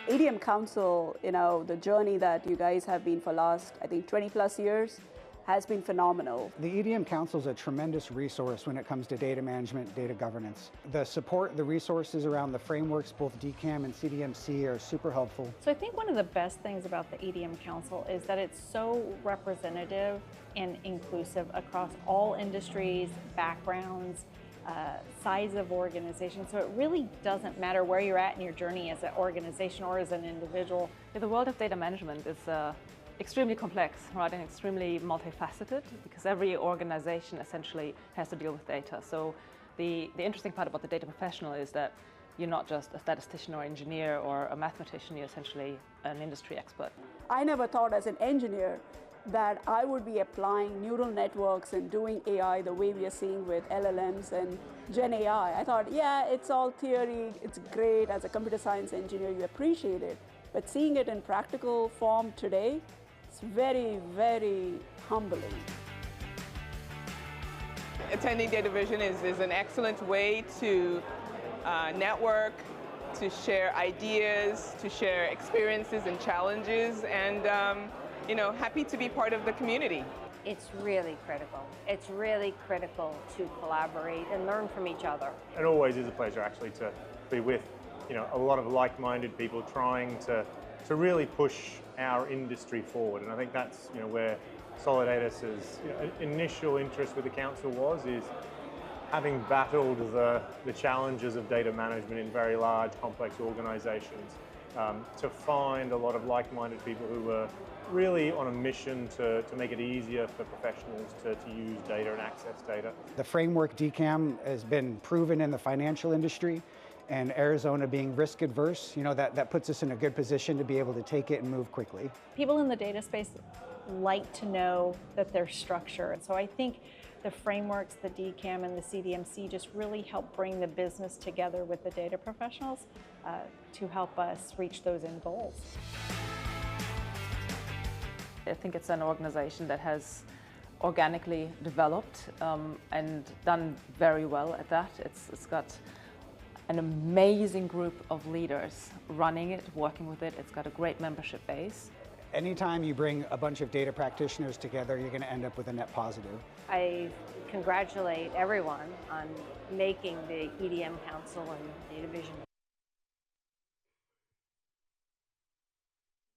EDM Council, the journey that you guys have been for last, I think, 20 plus years has been phenomenal. The EDM Council is a tremendous resource when it comes to data management, data governance. The support, the resources around the frameworks, both DCAM and CDMC, are super helpful. So I think one of the best things about the EDM Council is that it's so representative and inclusive across all industries, backgrounds, size of organization. So it really doesn't matter where you're at in your journey as an organization or as an individual. The world of data management is extremely complex, right, and extremely multifaceted, because every organization essentially has to deal with data. So the interesting part about the data professional is that you're not just a statistician or engineer or a mathematician, you're essentially an industry expert. I never thought as an engineer that I would be applying neural networks and doing AI the way we are seeing with LLMs and Gen AI. I thought, yeah, it's all theory, it's great. As a computer science engineer, you appreciate it. But seeing it in practical form today, it's very, very humbling. Attending DataVision is an excellent way to network, to share ideas, to share experiences and challenges, and happy to be part of the community. It's really critical. It's really critical to collaborate and learn from each other. It always is a pleasure actually to be with a lot of like-minded people trying to really push our industry forward, and I think that's where Solidatus's initial interest with the council is having battled the challenges of data management in very large, complex organizations, to find a lot of like-minded people who were really on a mission to make it easier for professionals to use data and access data. The framework DCAM has been proven in the financial industry, and Arizona being risk adverse, that puts us in a good position to be able to take it and move quickly. People in the data space like to know that there's structure. And so I think the frameworks, the DCAM and the CDMC just really help bring the business together with the data professionals to help us reach those end goals. I think it's an organization that has organically developed and done very well at that. It's got an amazing group of leaders running it, working with it. It's got a great membership base. Anytime you bring a bunch of data practitioners together, you're going to end up with a net positive. I congratulate everyone on making the EDM Council and DataVision.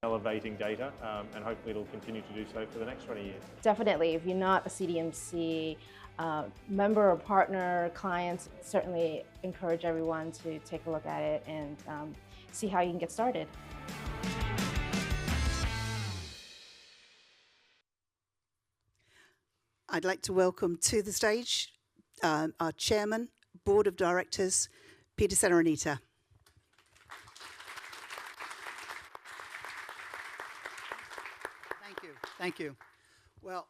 Elevating data, and hopefully it'll continue to do so for the next 20 years. Definitely, if you're not a CDMC member or partner, clients, certainly encourage everyone to take a look at it and see how you can get started. I'd like to welcome to the stage our Chairman, Board of Directors, Peter Serenita. Thank you. Well,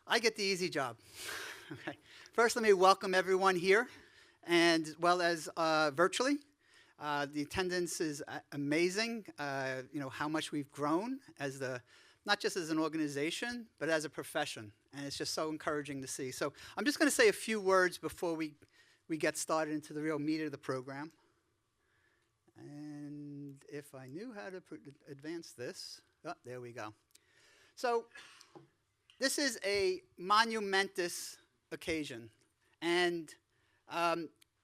I get the easy job. Okay. First, let me welcome everyone here, and as well as virtually. The attendance is amazing. How much we've grown as not just as an organization, but as a profession, and it's just so encouraging to see. So I'm just going to say a few words before we get started into the real meat of the program. And if I knew how to advance this, there we go. So this is a monumentous occasion, and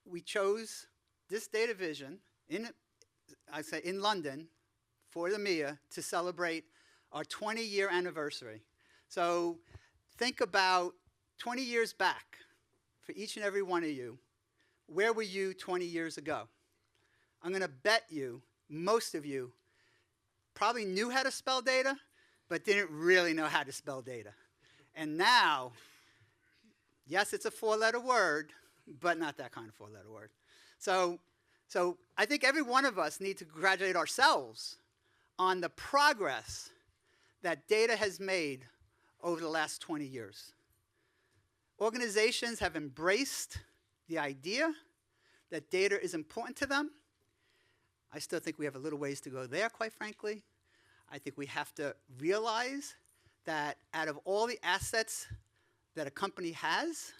we chose this DataVision in London for the EMEA to celebrate our 20-year anniversary. So think about 20 years back for each and every one of you. Where were you 20 years ago? I'm going to bet you most of you probably knew how to spell data, but didn't really know how to spell data. And now, yes, it's a four-letter word, but not that kind of four-letter word. So I think every one of us need to congratulate ourselves on the progress that data has made over the last 20 years. Organizations have embraced the idea that data is important to them. I still think we have a little ways to go there, quite frankly. I think we have to realize that out of all the assets that a company has,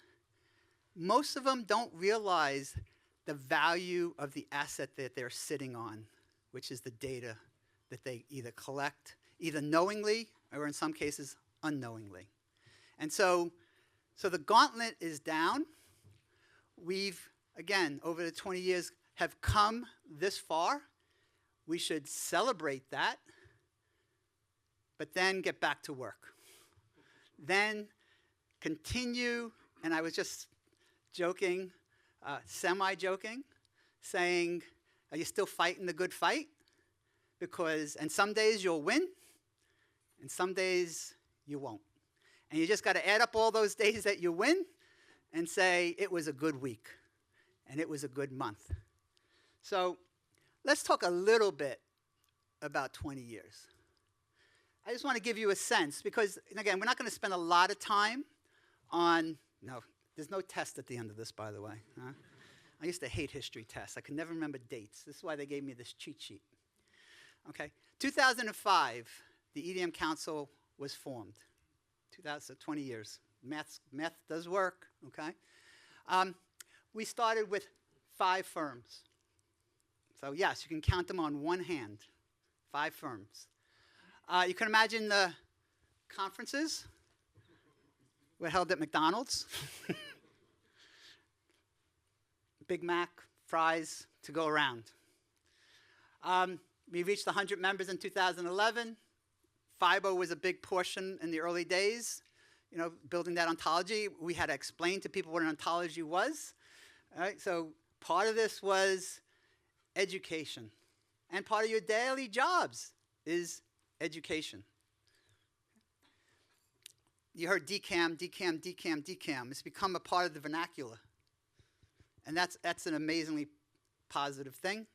most of them don't realize the value of the asset that they're sitting on which is the data that they either collect, either knowingly or in some cases unknowingly. And so the gauntlet is down. We've, again, over the 20 years, have come this far. We should celebrate that, but then get back to work. Then continue, and I was just joking, semi-joking, saying, are you still fighting the good fight? And some days you'll win, and some days you won't. And you just got to add up all those days that you win and say, it was a good week, and it was a good month. So let's talk a little bit about 20 years. I just want to give you a sense, because, and again, we're not going to spend a lot of time on, no, there's no test at the end of this, by the way. Huh? I used to hate history tests. I could never remember dates. This is why they gave me this cheat sheet. Okay, 2005, the EDM Council was formed. 20, 20 years. Math does work, okay? We started with 5 firms. So yes, you can count them on one hand, 5 firms. You can imagine the conferences were held at McDonald's. Big Mac, fries to go around. We reached 100 members in 2011. FIBO was a big portion in the early days, you know, building that ontology. We had to explain to people what an ontology was. All right, so part of this was education. And part of your daily jobs is education. You heard DCAM, DCAM, DCAM, DCAM. It's become a part of the vernacular. And that's an amazingly positive thing.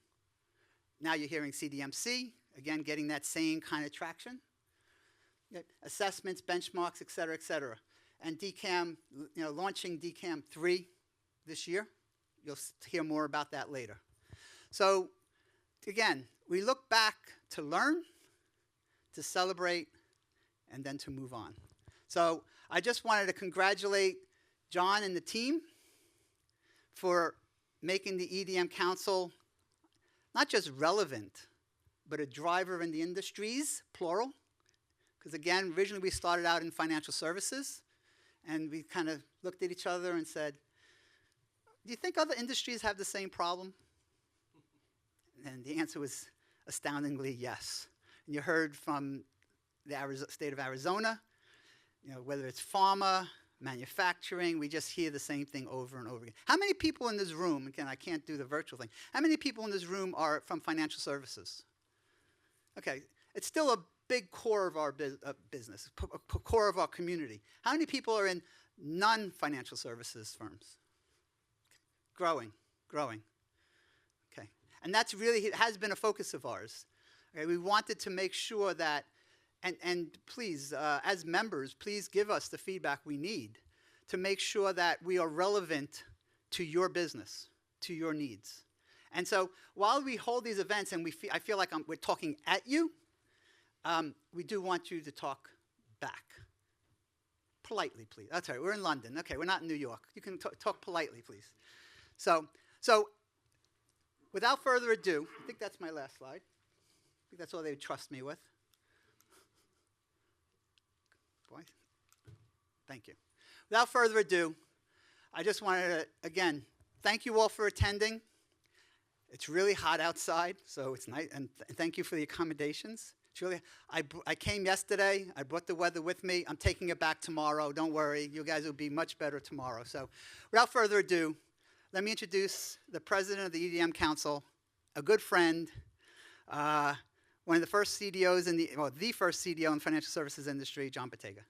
Now you're hearing CDMC, again, getting that same kind of traction. Assessments, benchmarks, et cetera, and DCAM, you know, launching DCAM 3 this year. You'll hear more about that later. So again, we look back to learn, to celebrate, and then to move on. So I just wanted to congratulate John and the team for making the EDM Council not just relevant, but a driver in the industries, plural. Because again, originally we started out in financial services, and we kind of looked at each other and said, do you think other industries have the same problem? And the answer was astoundingly yes. And you heard from the state of Arizona, you know, whether it's pharma, manufacturing, we just hear the same thing over and over again. How many people in this room, again, I can't do the virtual thing, how many people in this room are from financial services? Okay, it's still a big core of our business, core of our community. How many people are in non-financial services firms? Growing. Okay, and that's really, it has been a focus of ours. Okay, we wanted to make sure that, and please, as members, please give us the feedback we need to make sure that we are relevant to your business, to your needs. And so while we hold these events and I feel like we're talking at you, we do want you to talk back. Politely, please. That's all right, we're in London. Okay, we're not in New York. You can talk politely, please. So without further ado, I think that's my last slide. I think that's all they would trust me with. Boy, thank you. Without further ado, I just wanted to, again, thank you all for attending. It's really hot outside, so it's nice, and thank you for the accommodations. It's really, I came yesterday, I brought the weather with me. I'm taking it back tomorrow, don't worry. You guys will be much better tomorrow. So without further ado, let me introduce the president of the EDM Council, a good friend, one of the first CDOs the first CDO in the financial services industry, John Bottega.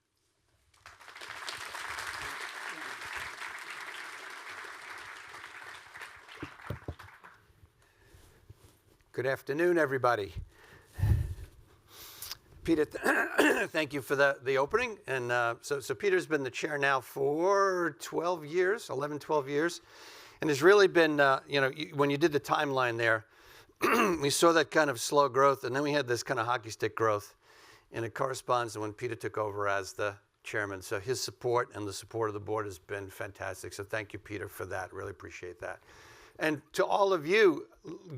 Good afternoon, everybody. Peter, thank you for the opening. And so Peter's been the chair now for 12 years, 11, 12 years. And has really been, when you did the timeline there, we saw that kind of slow growth, and then we had this kind of hockey stick growth. And it corresponds to when Peter took over as the chairman. So his support and the support of the board has been fantastic. So thank you, Peter, for that. Really appreciate that. And to all of you,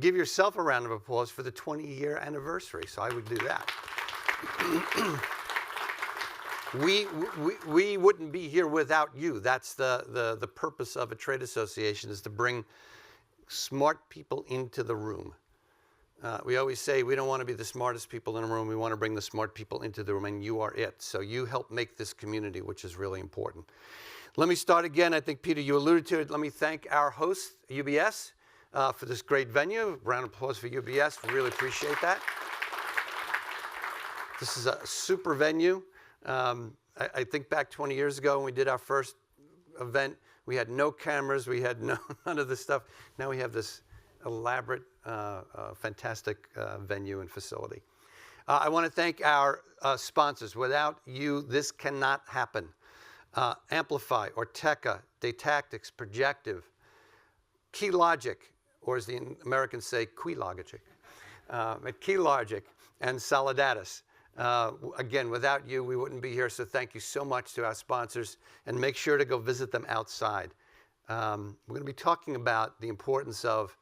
give yourself a round of applause for the 20-year anniversary. So I would do that. We wouldn't be here without you. That's the purpose of a trade association, is to bring smart people into the room. We always say we don't want to be the smartest people in a room. We want to bring the smart people into the room, and you are it. So you help make this community, which is really important. Let me start again. I think, Peter, you alluded to it. Let me thank our host, UBS, for this great venue. Round of applause for UBS. We really appreciate that. This is a super venue. I think back 20 years ago when we did our first event, we had no cameras. We had none of this stuff. Now we have this elaborate, fantastic venue and facility. I want to thank our sponsors. Without you, this cannot happen. Amplify, Orteca, Datactics, Projective, KeyLogic, or as the Americans say, KeyLogic, KeyLogic, and Solidatus. Again, without you, we wouldn't be here, so thank you so much to our sponsors, and make sure to go visit them outside. We're going to be talking about the importance of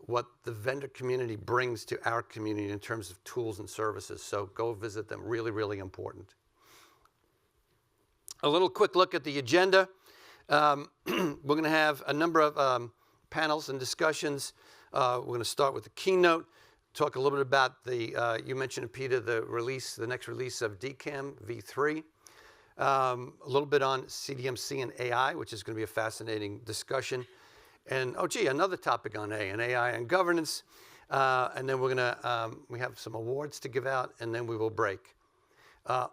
what the vendor community brings to our community in terms of tools and services, so go visit them. Really, really important. A little quick look at the agenda. We're going to have a number of panels and discussions. We're going to start with the keynote, talk a little bit about the, you mentioned, Peter, the next release of DCAM v3. A little bit on CDMC and AI, which is going to be a fascinating discussion. And, oh, gee, another topic on AI and governance. And then we're going to, we have some awards to give out, and then we will break.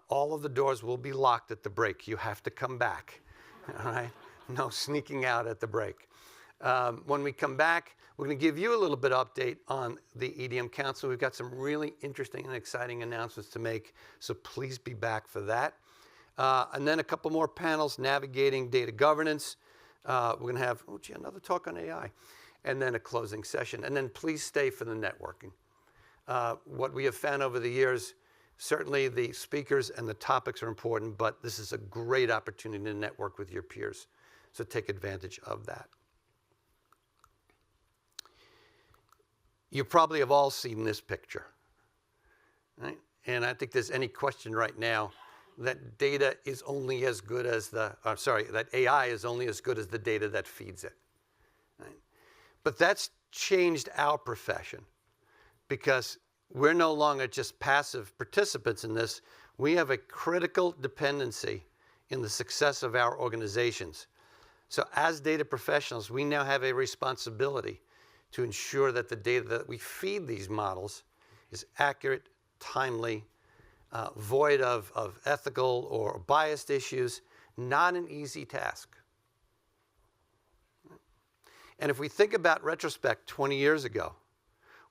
All of the doors will be locked at the break. You have to come back, all right? No sneaking out at the break. When we come back, we're going to give you a little bit of update on the EDM Council. We've got some really interesting and exciting announcements to make, so please be back for that. And then a couple more panels, navigating data governance. We're going to have, oh, gee, another talk on AI, and then a closing session. And then please stay for the networking. What we have found over the years, certainly the speakers and the topics are important, but this is a great opportunity to network with your peers. So take advantage of that. You probably have all seen this picture, right? And I think there's any question right now that data is only as good as that AI is only as good as the data that feeds it, right? But that's changed our profession, because we're no longer just passive participants in this. We have a critical dependency in the success of our organizations. So as data professionals, we now have a responsibility to ensure that the data that we feed these models is accurate, timely, void of ethical or biased issues. Not an easy task. And if we think about retrospect 20 years ago,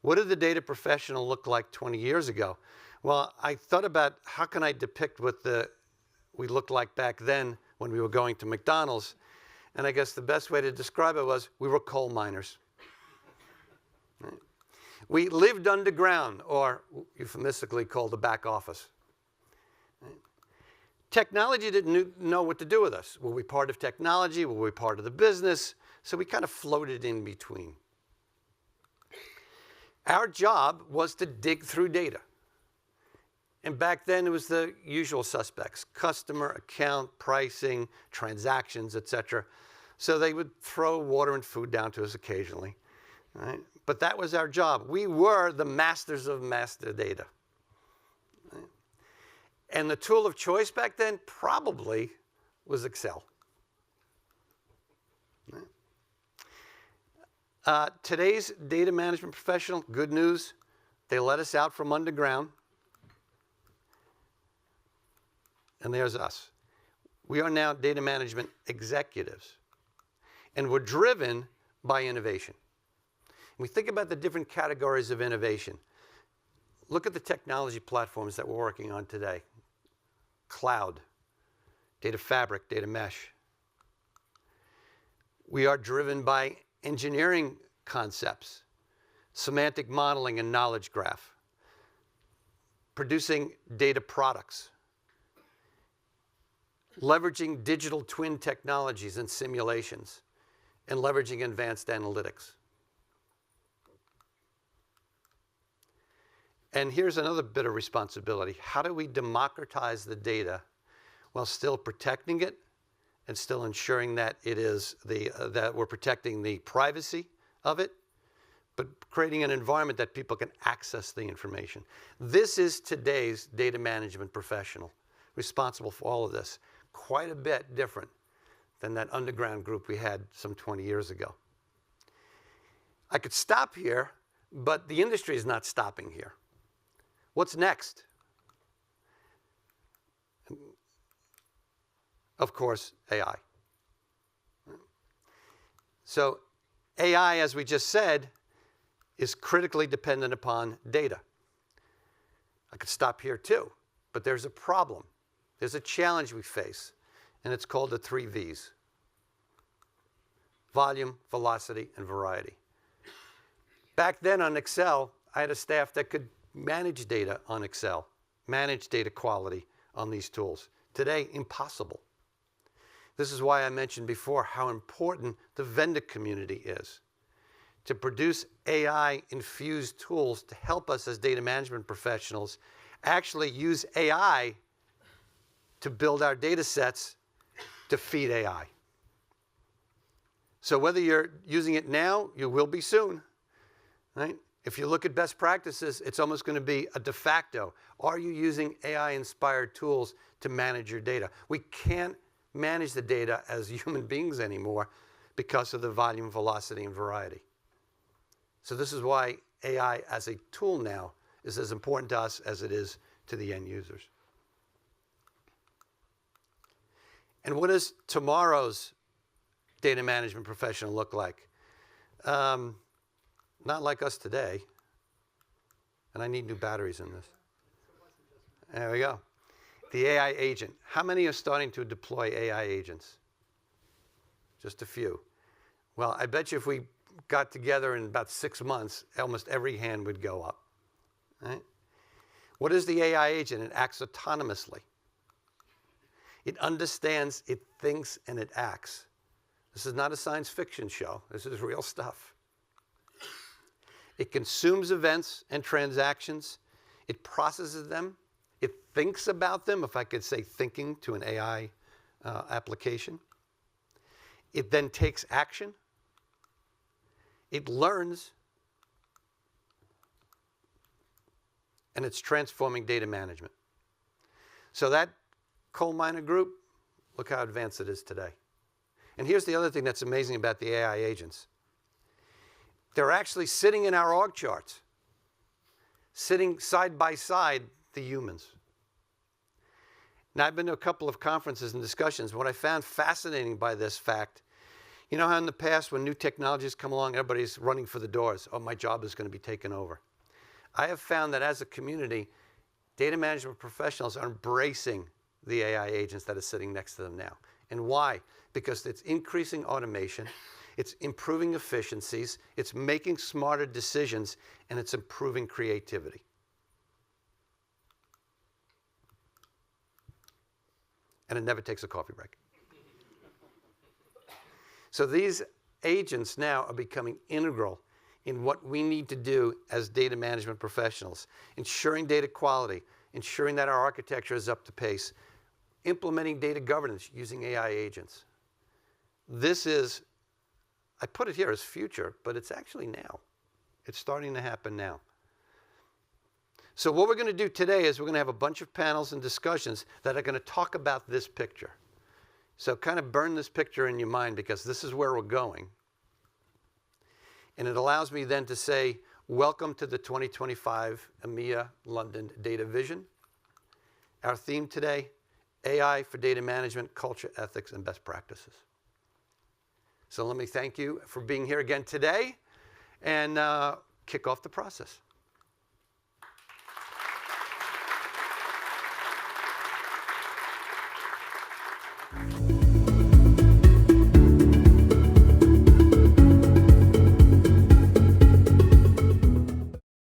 what did the data professional look like 20 years ago? Well, I thought about how can I depict what we looked like back then when we were going to McDonald's. And I guess the best way to describe it was we were coal miners. Right? We lived underground, or euphemistically called the back office. Right? Technology didn't know what to do with us. Were we part of technology? Were we part of the business? So we kind of floated in between. Our job was to dig through data. And back then it was the usual suspects: customer, account, pricing, transactions, etc. So they would throw water and food down to us occasionally, right? But that was our job. We were the masters of master data. Right? And the tool of choice back then probably was Excel. Right? Today's data management professional, good news, they let us out from underground. And there's us. We are now data management executives. And we're driven by innovation. When we think about the different categories of innovation, look at the technology platforms that we're working on today. Cloud, data fabric, data mesh. We are driven by engineering concepts, semantic modeling and knowledge graph, producing data products, leveraging digital twin technologies and simulations, and leveraging advanced analytics. And here's another bit of responsibility. How do we democratize the data while still protecting it and still ensuring that it is that we're protecting the privacy of it, but creating an environment that people can access the information? This is today's data management professional responsible for all of this. Quite a bit different than that underground group we had some 20 years ago. I could stop here, but the industry is not stopping here. What's next? Of course, AI. So AI, as we just said, is critically dependent upon data. I could stop here too, but there's a problem. There's a challenge we face, and it's called the 3 V's. Volume, velocity, and variety. Back then on Excel, I had a staff that could manage data on Excel, manage data quality on these tools. Today, impossible. This is why I mentioned before how important the vendor community is to produce AI-infused tools to help us as data management professionals actually use AI to build our data sets to feed AI. So whether you're using it now, you will be soon, right? If you look at best practices, it's almost going to be a de facto. Are you using AI-inspired tools to manage your data? We can't manage the data as human beings anymore because of the volume, velocity, and variety. So this is why AI as a tool now is as important to us as it is to the end users. And what does tomorrow's data management professional look like? Not like us today. And I need new batteries in this. There we go. The AI agent. How many are starting to deploy AI agents? Just a few. Well, I bet you if we got together in about 6 months, almost every hand would go up. Right? What is the AI agent? It acts autonomously. It understands, it thinks, and it acts. This is not a science fiction show. This is real stuff. It consumes events and transactions. It processes them. It thinks about them, if I could say thinking to an AI application. It then takes action. It learns. And it's transforming data management. So that coal miner group, look how advanced it is today. And here's the other thing that's amazing about the AI agents. They're actually sitting in our org charts, sitting side by side the humans. Now, I've been to a couple of conferences and discussions. What I found fascinating by this fact, you know how in the past when new technologies come along, everybody's running for the doors. Oh, my job is going to be taken over. I have found that as a community, data management professionals are embracing the AI agents that are sitting next to them now. And why? Because it's increasing automation, it's improving efficiencies, it's making smarter decisions, and it's improving creativity. And it never takes a coffee break. So these agents now are becoming integral in what we need to do as data management professionals, ensuring data quality, ensuring that our architecture is up to pace, implementing data governance using AI agents. This is, I put it here as future, but it's actually now. It's starting to happen now. So what we're going to do today is we're going to have a bunch of panels and discussions that are going to talk about this picture. So kind of burn this picture in your mind because this is where we're going. And it allows me then to say, welcome to the 2025 EMEA London DataVision. Our theme today, AI for data management, culture, ethics, and best practices. So let me thank you for being here again today and kick off the process.